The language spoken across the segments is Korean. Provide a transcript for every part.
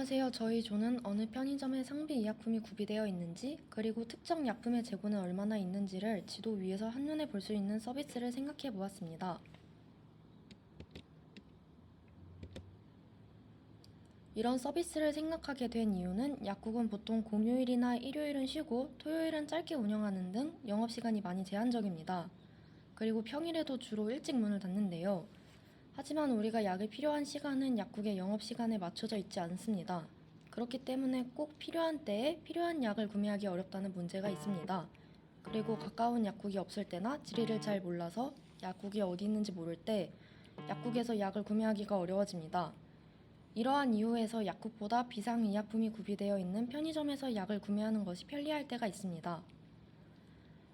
안녕하세요. 저희 조는 어느 편의점에 상비 의약품이 구비되어 있는지, 그리고 특정 약품의 재고는 얼마나 있는지를 지도 위에서 한눈에 볼 수 있는 서비스를 생각해 보았습니다. 이런 서비스를 생각하게 된 이유는 약국은 보통 공휴일이나 일요일은 쉬고 토요일은 짧게 운영하는 등 영업시간이 많이 제한적입니다. 그리고 평일에도 주로 일찍 문을 닫는데요. 하지만 우리가 약이 필요한 시간은 약국의 영업시간에 맞춰져 있지 않습니다. 그렇기 때문에 꼭 필요한 때에 필요한 약을 구매하기 어렵다는 문제가 있습니다. 그리고 가까운 약국이 없을 때나 지리를 잘 몰라서 약국이 어디 있는지 모를 때 약국에서 약을 구매하기가 어려워집니다. 이러한 이유에서 약국보다 비상의약품이 구비되어 있는 편의점에서 약을 구매하는 것이 편리할 때가 있습니다.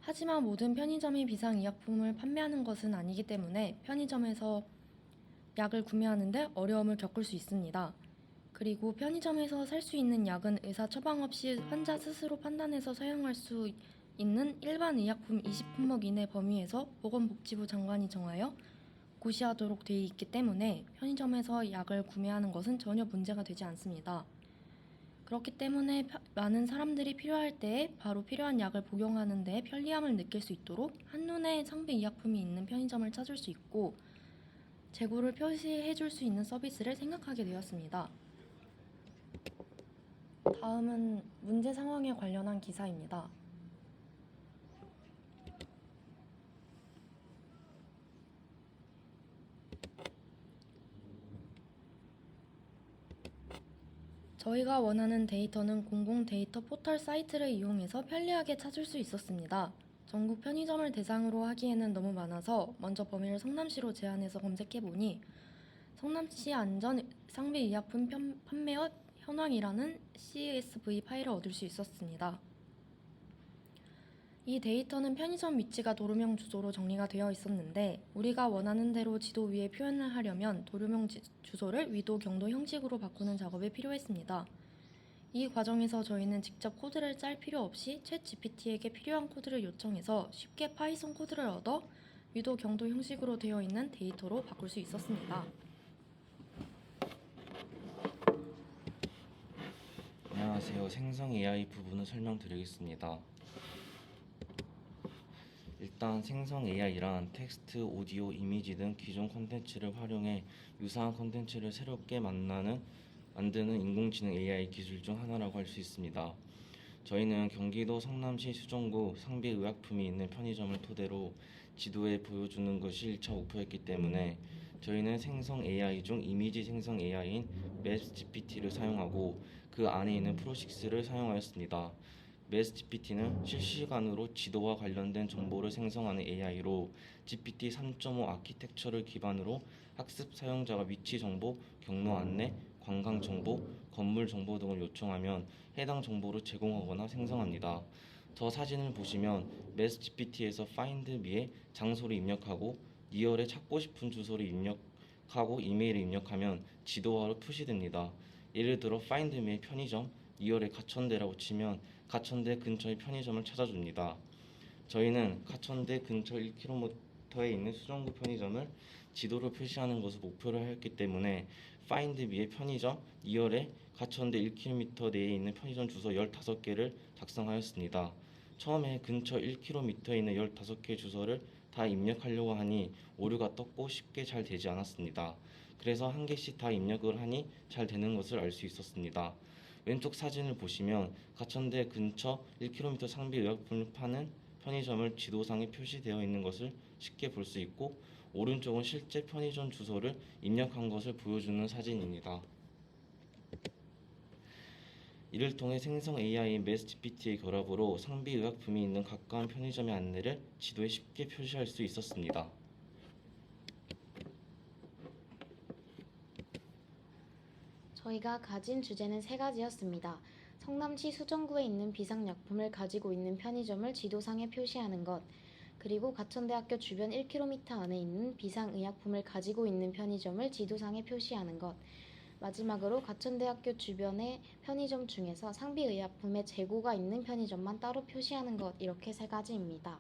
하지만 모든 편의점이 비상의약품을 판매하는 것은 아니기 때문에 편의점에서 약을 구매하는데 어려움을 겪을 수 있습니다. 그리고 편의점에서 살 수 있는 약은 의사 처방 없이 환자 스스로 판단해서 사용할 수 있는 일반 의약품 20품목 이내 범위에서 보건복지부 장관이 정하여 고시하도록 되어 있기 때문에 편의점에서 약을 구매하는 것은 전혀 문제가 되지 않습니다. 그렇기 때문에 많은 사람들이 필요할 때에 바로 필요한 약을 복용하는 데 편리함을 느낄 수 있도록 한눈에 상비 의약품이 있는 편의점을 찾을 수 있고 재고를 표시해 줄 수 있는 서비스를 생각하게 되었습니다. 다음은 문제 상황에 관련한 기사입니다. 저희가 원하는 데이터는 공공 데이터 포털 사이트를 이용해서 편리하게 찾을 수 있었습니다. 전국 편의점을 대상으로 하기에는 너무 많아서 먼저 범위를 성남시로 제한해서 검색해보니 성남시 안전 상비 의약품 판매업 현황이라는 CSV 파일을 얻을 수 있었습니다. 이 데이터는 편의점 위치가 도로명 주소로 정리가 되어 있었는데 우리가 원하는 대로 지도 위에 표현을 하려면 도로명 주소를 위도, 경도 형식으로 바꾸는 작업이 필요했습니다. 이 과정에서 저희는 직접 코드를 짤 필요 없이 챗GPT에게 필요한 코드를 요청해서 쉽게 파이썬 코드를 얻어 위도, 경도 형식으로 되어 있는 데이터로 바꿀 수 있었습니다. 안녕하세요. 생성 AI 부분을 설명드리겠습니다. 일단 생성 AI란 텍스트, 오디오, 이미지 등 기존 콘텐츠를 활용해 유사한 콘텐츠를 새롭게 만드는 인공지능 AI 기술 중 하나라고 할 수 있습니다. 저희는 경기도 성남시 수정구 상비의약품이 있는 편의점을 토대로 지도에 보여주는 것이 1차 목표였기 때문에 저희는 생성 AI 중 이미지 생성 AI인 맵sGPT를 사용하고 그 안에 있는 프로6를 사용하였습니다. 맵sGPT는 실시간으로 지도와 관련된 정보를 생성하는 AI로 GPT 3.5 아키텍처를 기반으로 학습 사용자가 위치 정보, 경로 안내, 관광 정보, 건물 정보 등을 요청하면 해당 정보를 제공하거나 생성합니다. 더 사진을 보시면 맵sGPT에서 find me에 장소를 입력하고 니얼에 찾고 싶은 주소를 입력하고 이메일을 입력하면 지도화로 표시됩니다. 예를 들어 find me의 편의점, 니얼에 가천대라고 치면 가천대 근처의 편의점을 찾아줍니다. 저희는 가천대 근처 1km에 있는 수정구 편의점을 지도로 표시하는 것을 목표로 하였기 때문에 find me의 편의점, 니얼에 가천대 1km 내에 있는 편의점 주소 15개를 작성하였습니다. 처음에 근처 1km에 있는 15개 주소를 다 입력하려고 하니 오류가 떴고 쉽게 잘 되지 않았습니다. 그래서 한 개씩 다 입력을 하니 잘 되는 것을 알 수 있었습니다. 왼쪽 사진을 보시면 가천대 근처 1km 상비 의약품을 파는 편의점을 지도상에 표시되어 있는 것을 쉽게 볼 수 있고 오른쪽은 실제 편의점 주소를 입력한 것을 보여주는 사진입니다. 이를 통해 생성 AI인 맵sGPT의 결합으로 상비 의약품이 있는 가까운 편의점의 안내를 지도에 쉽게 표시할 수 있었습니다. 저희가 가진 주제는 세 가지였습니다. 성남시 수정구에 있는 비상약품을 가지고 있는 편의점을 지도상에 표시하는 것, 그리고 가천대학교 주변 1km 안에 있는 비상의약품을 가지고 있는 편의점을 지도상에 표시하는 것, 마지막으로 가천대학교 주변의 편의점 중에서 상비의약품의 재고가 있는 편의점만 따로 표시하는 것, 이렇게 세 가지입니다.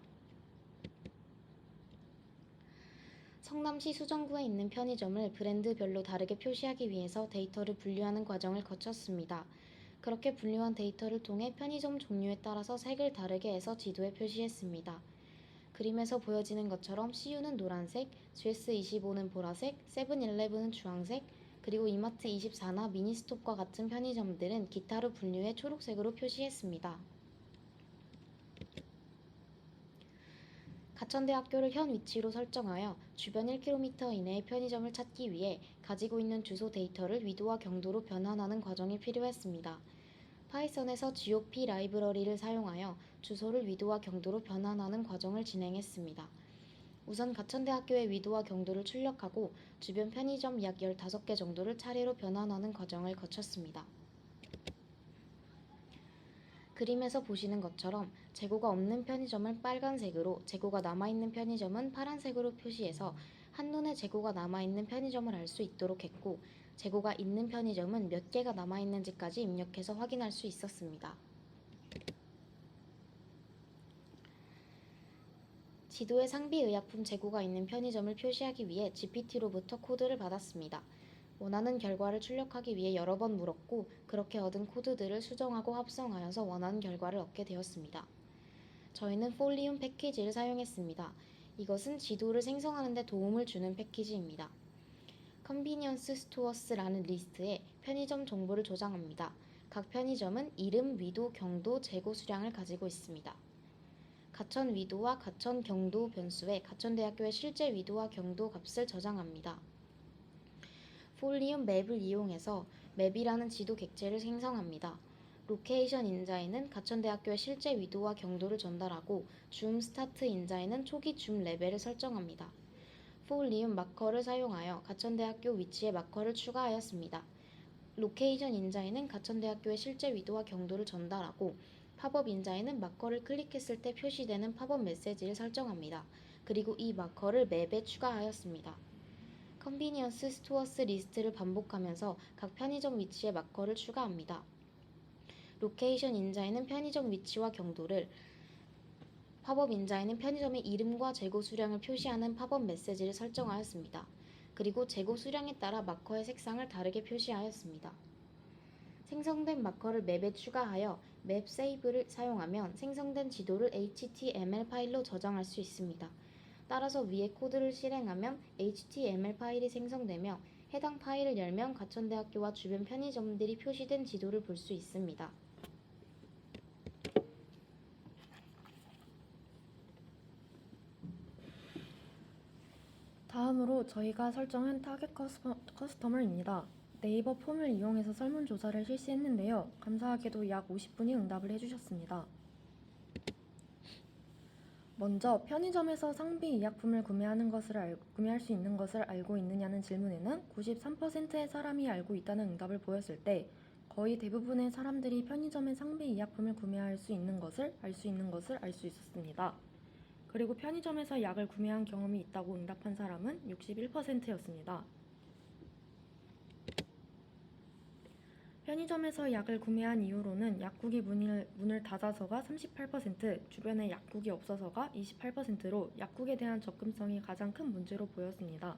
성남시 수정구에 있는 편의점을 브랜드별로 다르게 표시하기 위해서 데이터를 분류하는 과정을 거쳤습니다. 그렇게 분류한 데이터를 통해 편의점 종류에 따라서 색을 다르게 해서 지도에 표시했습니다. 그림에서 보여지는 것처럼 CU는 노란색, GS25는 보라색, 세븐일레븐은 주황색, 그리고 이마트24나 미니스톱과 같은 편의점들은 기타로 분류해 초록색으로 표시했습니다. 가천대학교를 현 위치로 설정하여 주변 1km 이내의 편의점을 찾기 위해 가지고 있는 주소 데이터를 위도와 경도로 변환하는 과정이 필요했습니다. 파이썬에서 GOP 라이브러리를 사용하여 주소를 위도와 경도로 변환하는 과정을 진행했습니다. 우선 가천대학교의 위도와 경도를 출력하고 주변 편의점 약 15개 정도를 차례로 변환하는 과정을 거쳤습니다. 그림에서 보시는 것처럼 재고가 없는 편의점을 빨간색으로, 재고가 남아있는 편의점은 파란색으로 표시해서 한눈에 재고가 남아있는 편의점을 알 수 있도록 했고, 재고가 있는 편의점은 몇 개가 남아있는지까지 입력해서 확인할 수 있었습니다. 지도에 상비의약품 재고가 있는 편의점을 표시하기 위해 GPT로부터 코드를 받았습니다. 원하는 결과를 출력하기 위해 여러 번 물었고, 그렇게 얻은 코드들을 수정하고 합성하여서 원하는 결과를 얻게 되었습니다. 저희는 폴리움 패키지를 사용했습니다. 이것은 지도를 생성하는 데 도움을 주는 패키지입니다. 컨비니언스 스토어스라는 리스트에 편의점 정보를 저장합니다. 각 편의점은 이름, 위도, 경도, 재고 수량을 가지고 있습니다. 가천 위도와 가천 경도 변수에 가천대학교의 실제 위도와 경도 값을 저장합니다. 폴리움 맵을 이용해서 맵이라는 지도 객체를 생성합니다. 로케이션 인자에는 가천대학교의 실제 위도와 경도를 전달하고 줌 스타트 인자에는 초기 줌 레벨을 설정합니다. 폴리움 마커를 사용하여 가천대학교 위치에 마커를 추가하였습니다. 로케이션 인자에는 가천대학교의 실제 위도와 경도를 전달하고 팝업 인자에는 마커를 클릭했을 때 표시되는 팝업 메시지를 설정합니다. 그리고 이 마커를 맵에 추가하였습니다. 컨비니언스 스토어스 리스트를 반복하면서 각 편의점 위치에 마커를 추가합니다. 로케이션 인자에는 편의점 위치와 경도를, 팝업 인자에는 편의점의 이름과 재고 수량을 표시하는 팝업 메시지를 설정하였습니다. 그리고 재고 수량에 따라 마커의 색상을 다르게 표시하였습니다. 생성된 마커를 맵에 추가하여 맵 세이브를 사용하면 생성된 지도를 HTML 파일로 저장할 수 있습니다. 따라서 위의 코드를 실행하면 HTML 파일이 생성되며 해당 파일을 열면 가천대학교와 주변 편의점들이 표시된 지도를 볼 수 있습니다. 다음으로 저희가 설정한 타겟 커스터머입니다. 네이버 폼을 이용해서 설문조사를 실시했는데요. 감사하게도 약 50분이 응답을 해주셨습니다. 먼저 편의점에서 상비 의약품을 구매할 수 있는 것을 알고 있느냐는 질문에는 93%의 사람이 알고 있다는 응답을 보였을 때 거의 대부분의 사람들이 편의점에 상비 의약품을 구매할 수 있는 것을 알 수 있었습니다. 그리고 편의점에서 약을 구매한 경험이 있다고 응답한 사람은 61%였습니다. 편의점에서 약을 구매한 이유로는 약국이 문을 닫아서가 38%, 주변에 약국이 없어서가 28%로 약국에 대한 접근성이 가장 큰 문제로 보였습니다.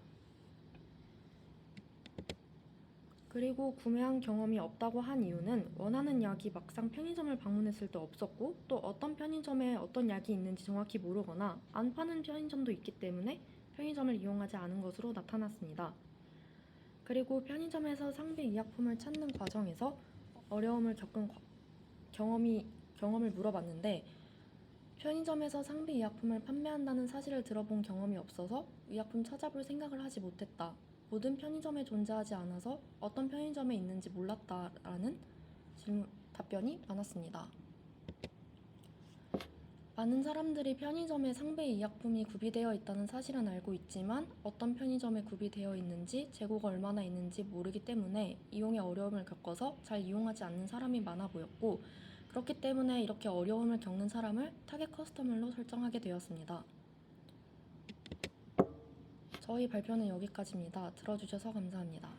그리고 구매한 경험이 없다고 한 이유는 원하는 약이 막상 편의점을 방문했을 때 없었고 또 어떤 편의점에 어떤 약이 있는지 정확히 모르거나 안 파는 편의점도 있기 때문에 편의점을 이용하지 않은 것으로 나타났습니다. 그리고 편의점에서 상비 의약품을 찾는 과정에서 어려움을 겪은 경험을 물어봤는데 편의점에서 상비 의약품을 판매한다는 사실을 들어본 경험이 없어서 의약품 찾아볼 생각을 하지 못했다. 모든 편의점에 존재하지 않아서 어떤 편의점에 있는지 몰랐다라는 답변이 많았습니다. 많은 사람들이 편의점에 상비 의약품이 구비되어 있다는 사실은 알고 있지만 어떤 편의점에 구비되어 있는지 재고가 얼마나 있는지 모르기 때문에 이용에 어려움을 겪어서 잘 이용하지 않는 사람이 많아 보였고 그렇기 때문에 이렇게 어려움을 겪는 사람을 타겟 커스터머로 설정하게 되었습니다. 저희 발표는 여기까지입니다. 들어주셔서 감사합니다.